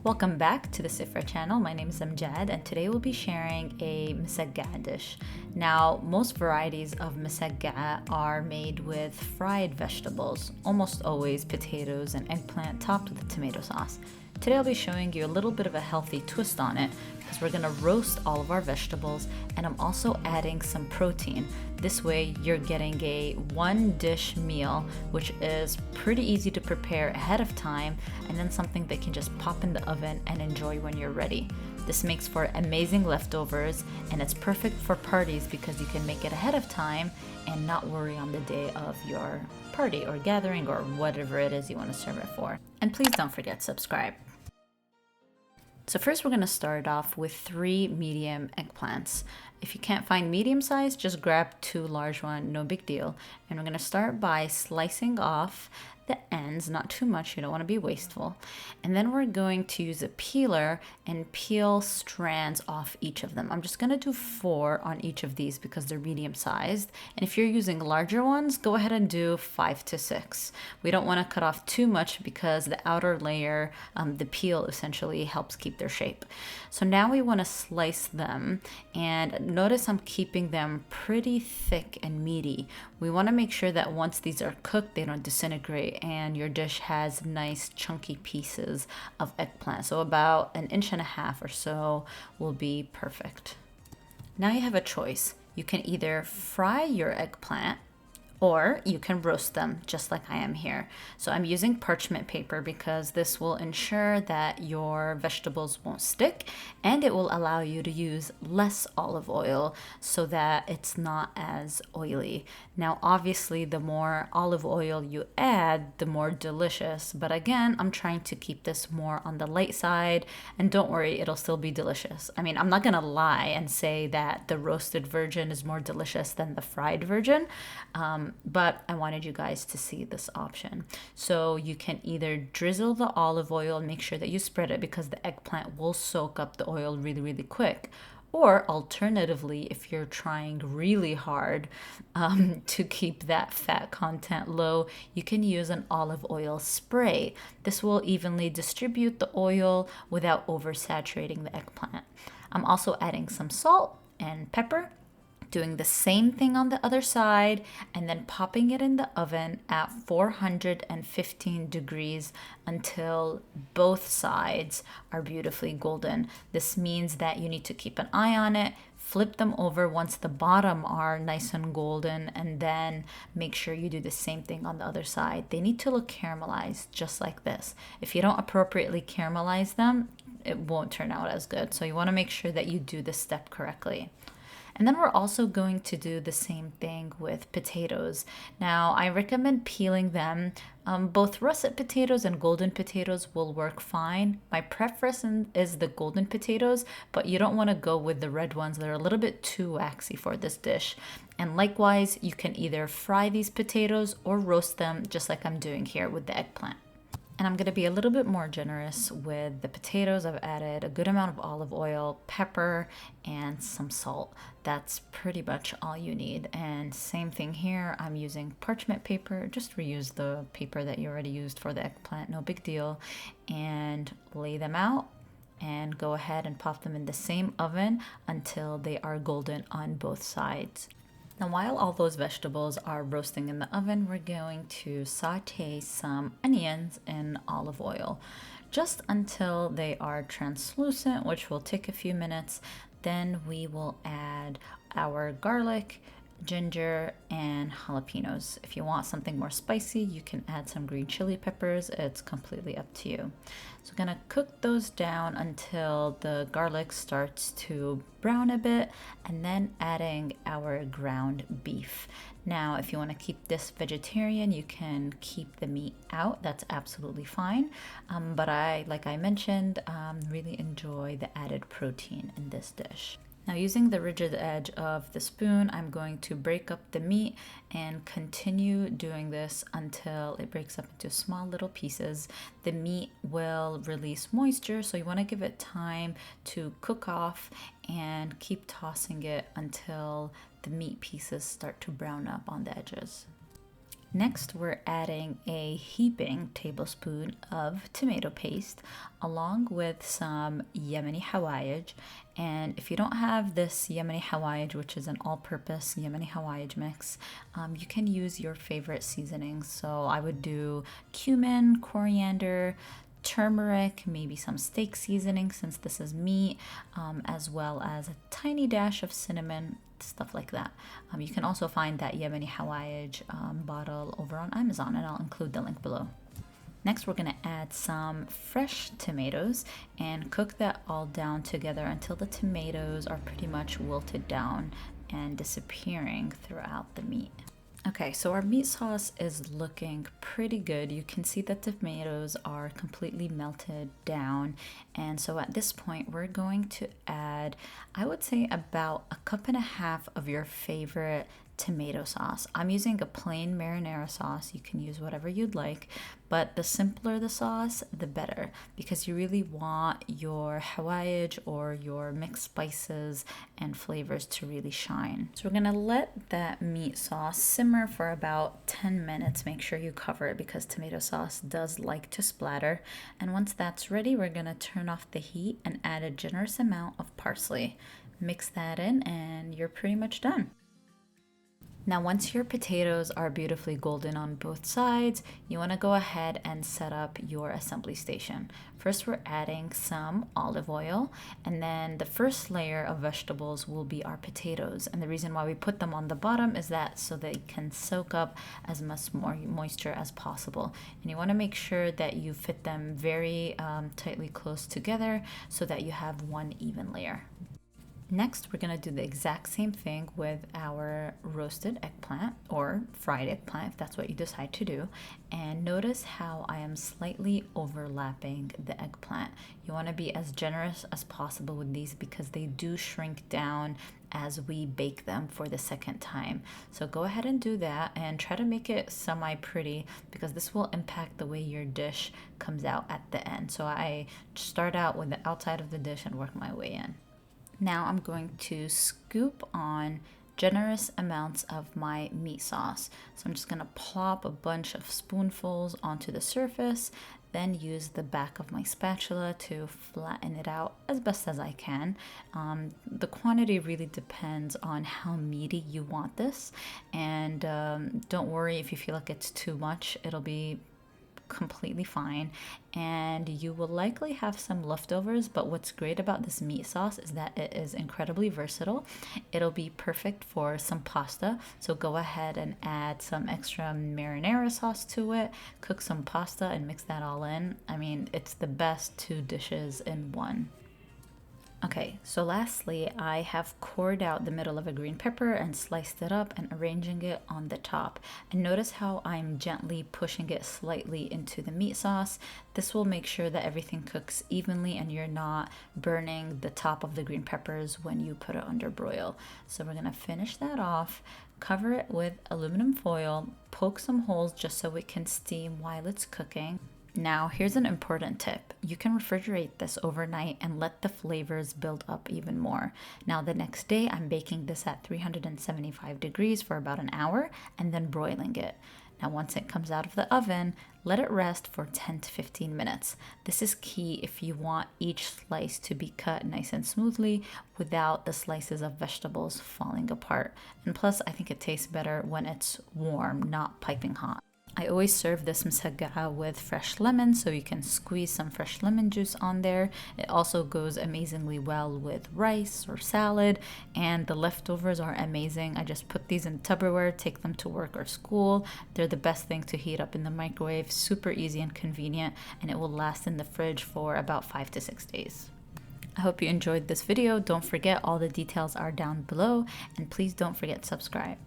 Welcome back to the Sifra channel. My name is Amjad and today we'll be sharing a مسقعة dish. Now, most varieties of مسقعة are made with fried vegetables, almost always potatoes and eggplant topped with tomato sauce. Today I'll be showing you a little bit of a healthy twist on it because we're gonna roast all of our vegetables and I'm also adding some protein. This way you're getting a one dish meal, which is pretty easy to prepare ahead of time and then something that can just pop in the oven and enjoy when you're ready. This makes for amazing leftovers and it's perfect for parties because you can make it ahead of time and not worry on the day of your party or gathering or whatever it is you want to serve it for. And please don't forget to subscribe. So first we're going to start off with 3 medium eggplants. If you can't find medium size, just grab 2 large ones, no big deal. And we're going to start by slicing off the ends, not too much, you don't want to be wasteful. And then we're going to use a peeler and peel strands off each of them. I'm just going to do 4 on each of these because they're medium sized. And if you're using larger ones, go ahead and do 5 to 6. We don't want to cut off too much because the outer layer, the peel essentially helps keep their shape. So now we want to slice them, and notice I'm keeping them pretty thick and meaty. We want to make sure that once these are cooked, they don't disintegrate and your dish has nice chunky pieces of eggplant. So about 1.5 inches or so will be perfect. Now you have a choice. You can either fry your eggplant or you can roast them just like I am here. So I'm using parchment paper because this will ensure that your vegetables won't stick and it will allow you to use less olive oil so that it's not as oily. Now obviously the more olive oil you add, the more delicious, but again, I'm trying to keep this more on the light side, and don't worry, it'll still be delicious. I mean, I'm not gonna lie and say that the roasted version is more delicious than the fried version, but I wanted you guys to see this option. So you can either drizzle the olive oil and make sure that you spread it because the eggplant will soak up the oil really, really quick. Or alternatively, if you're trying really hard to keep that fat content low, you can use an olive oil spray. This will evenly distribute the oil without oversaturating the eggplant. I'm also adding some salt and pepper, doing the same thing on the other side, and then popping it in the oven at 415 degrees until both sides are beautifully golden. This means that you need to keep an eye on it, flip them over once the bottom are nice and golden, and then make sure you do the same thing on the other side. They need to look caramelized just like this. If you don't appropriately caramelize them, it won't turn out as good. So you want to make sure that you do this step correctly. And then we're also going to do the same thing with potatoes. Now, I recommend peeling them. Both russet potatoes and golden potatoes will work fine. My preference is the golden potatoes, but you don't want to go with the red ones. They're a little bit too waxy for this dish. And likewise, you can either fry these potatoes or roast them just like I'm doing here with the eggplant. And I'm going to be a little bit more generous with the potatoes. I've added a good amount of olive oil, pepper, and some salt. That's pretty much all you need. And same thing here, I'm using parchment paper. Just reuse the paper that you already used for the eggplant, no big deal. And lay them out and go ahead and pop them in the same oven until they are golden on both sides. Now, while all those vegetables are roasting in the oven, we're going to saute some onions in olive oil just until they are translucent, which will take a few minutes. Then we will add our garlic, ginger, and jalapeños. If you want something more spicy, you can add some green chili peppers. It's completely up to you. So we're gonna cook those down until the garlic starts to brown a bit, and then adding our ground beef. Now, if you want to keep this vegetarian, you can keep the meat out. That's absolutely fine. But like I mentioned, really enjoy the added protein in this dish. Now, using the rigid edge of the spoon, I'm going to break up the meat and continue doing this until it breaks up into small little pieces. The meat will release moisture, so you want to give it time to cook off and keep tossing it until the meat pieces start to brown up on the edges. Next, we're adding a heaping tablespoon of tomato paste along with some Yemeni Hawayij. And if you don't have this Yemeni Hawayij, which is an all-purpose Yemeni Hawayij mix, you can use your favorite seasonings. So I would do cumin, coriander, turmeric, maybe some steak seasoning since this is meat, as well as a tiny dash of cinnamon, stuff like that. You can also find that Yemeni Hawayij bottle over on Amazon, and I'll include the link below. Next, we're gonna add some fresh tomatoes and cook that all down together until the tomatoes are pretty much wilted down and disappearing throughout the meat. Okay, so our meat sauce is looking pretty good. You can see that the tomatoes are completely melted down. And so at this point, we're going to add, I would say, about 1.5 cups of your favorite tomato sauce. I'm using a plain marinara sauce. You can use whatever you'd like, but the simpler the sauce, the better, because you really want your Hawayij or your mixed spices and flavors to really shine. So we're gonna let that meat sauce simmer for about 10 minutes. Make sure you cover it because tomato sauce does like to splatter. And once that's ready, we're gonna turn off the heat and add a generous amount of parsley. Mix that in and you're pretty much done. Now, once your potatoes are beautifully golden on both sides, you want to go ahead and set up your assembly station. First, we're adding some olive oil, and then the first layer of vegetables will be our potatoes. And the reason why we put them on the bottom is that so they can soak up as much more moisture as possible. And you want to make sure that you fit them very tightly close together so that you have one even layer. Next, we're gonna do the exact same thing with our roasted eggplant or fried eggplant, if that's what you decide to do. And notice how I am slightly overlapping the eggplant. You wanna be as generous as possible with these because they do shrink down as we bake them for the second time. So go ahead and do that and try to make it semi-pretty because this will impact the way your dish comes out at the end. So I start out with the outside of the dish and work my way in. Now I'm going to scoop on generous amounts of my meat sauce. So I'm just gonna plop a bunch of spoonfuls onto the surface, then use the back of my spatula to flatten it out as best as I can. The quantity really depends on how meaty you want this. And don't worry if you feel like it's too much, it'll be completely fine, and you will likely have some leftovers. But what's great about this meat sauce is that it is incredibly versatile. It'll be perfect for some pasta, so go ahead and add some extra marinara sauce to it, cook some pasta and mix that all in. I mean, it's the best 2 dishes in one. Okay, so lastly, I have cored out the middle of a green pepper and sliced it up and arranging it on the top. And notice how I'm gently pushing it slightly into the meat sauce. This will make sure that everything cooks evenly and you're not burning the top of the green peppers when you put it under broil. So we're gonna finish that off, cover it with aluminum foil, poke some holes just so it can steam while it's cooking. Now, here's an important tip. You can refrigerate this overnight and let the flavors build up even more. Now, the next day, I'm baking this at 375 degrees for about an hour and then broiling it. Now, once it comes out of the oven, let it rest for 10 to 15 minutes. This is key if you want each slice to be cut nice and smoothly without the slices of vegetables falling apart. And plus, I think it tastes better when it's warm, not piping hot. I always serve this مسقعة with fresh lemon, so you can squeeze some fresh lemon juice on there. It also goes amazingly well with rice or salad, and the leftovers are amazing. I just put these in Tupperware, take them to work or school. They're the best thing to heat up in the microwave, super easy and convenient, and it will last in the fridge for about 5 to 6 days. I hope you enjoyed this video. Don't forget all the details are down below, and please don't forget to subscribe.